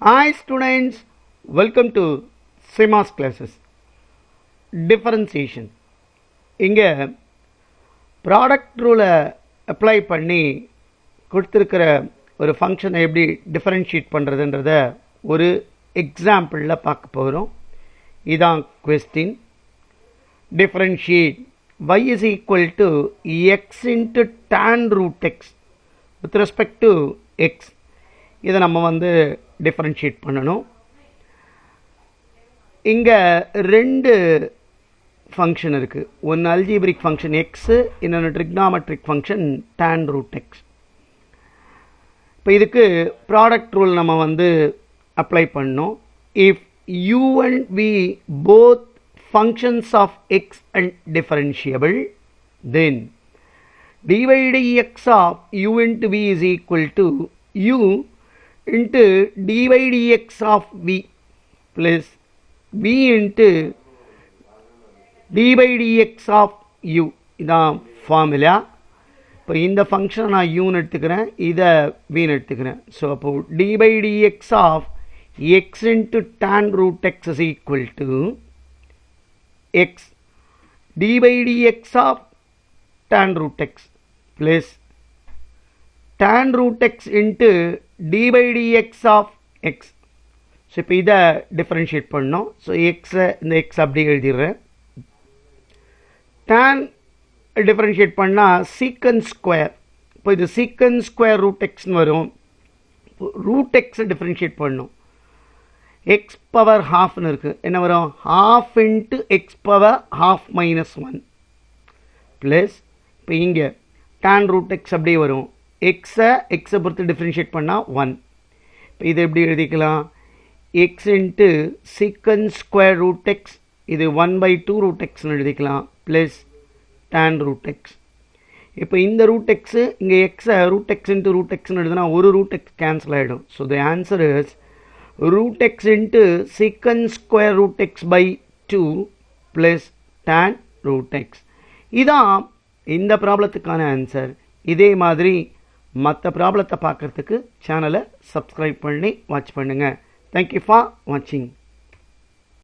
Hi students, welcome to CMAS classes. Differentiation. இங்கே product ரூலை apply பண்ணி கொடுத்துருக்கிற ஒரு ஃபங்க்ஷனை எப்படி டிஃபரன்ஷியேட் பண்ணுறதுன்றத ஒரு எக்ஸாம்பிளில் பார்க்க போகிறோம். இதான் question. Differentiate y is equal to x into tan root x with respect to x. இதை நம்ம டிஃபரன்ஷியேட் பண்ணணும். இங்கே ரெண்டு ஃபங்க்ஷன் இருக்குது. ஒன்று அல்ஜீப்ரிக் ஃபங்க்ஷன் எக்ஸு, இன்னொன்று trigonometric function tan root x. இப்போ இதுக்கு ப்ராடக்ட் ரூல் நம்ம அப்ளை பண்ணோம். If u and v both functions of x and differentiable, then dy dx of u into v is equal to u into dy dx of v plus v into dy dx of u. இதான் formula. இப்போ இந்த ஃபங்க்ஷனை நான் யூன்னு எடுத்துக்கிறேன், இதை வின்னு எடுத்துக்கிறேன். So அப்போது dy dx of x into tan root x is equal to x dy dx of tan root x plus tan root x into dy dx of x. So இப்போ இதை டிஃப்ரென்ஷியேட் பண்ணோம். ஸோ எக்ஸை இந்த X அப்படி எழுதிடுறேன். tan differentiate பண்ணால் secant square. இப்போ இது secant square root எக்ஸ்னு வரும். ரூட் எக்ஸை டிஃப்ரென்ஷியேட் பண்ணோம். எக்ஸ் பவர் ஹாஃப்னு இருக்குது. என்ன வரும்? Half into X power half minus one plus இப்போ இங்கே tan ரூட் எக்ஸ் அப்படியே வரும். எக்ஸை பொறுத்து டிஃப்ரென்ஷியேட் பண்ணால் ஒன். இப்போ இதை எப்படி எழுதிக்கலாம்? X into second square root x, இது 1/2 ரூட் எக்ஸ்னு எழுதிக்கலாம், ப்ளஸ் tan ரூட் எக்ஸ். இப்போ இந்த ரூட் எக்ஸு இங்கே எக்ஸை ரூட் எக்ஸ் இன்ட்டு ரூட் எக்ஸ்னு எழுதுனா ஒரு ரூட் எக்ஸ் கேன்சல் ஆகிடும். So the answer is root x into secant square root x by 2 plus tan root x. இதான் இந்த ப்ராப்ளத்துக்கான ஆன்சர். இதே மாதிரி மற்ற ப்ராப்ளத்தை பார்க்குறதுக்கு சேனலை சப்ஸ்கிரைப் பண்ணி வாட்ச் பண்ணுங்கள். தேங்க்யூ ஃபார் வாட்சிங்.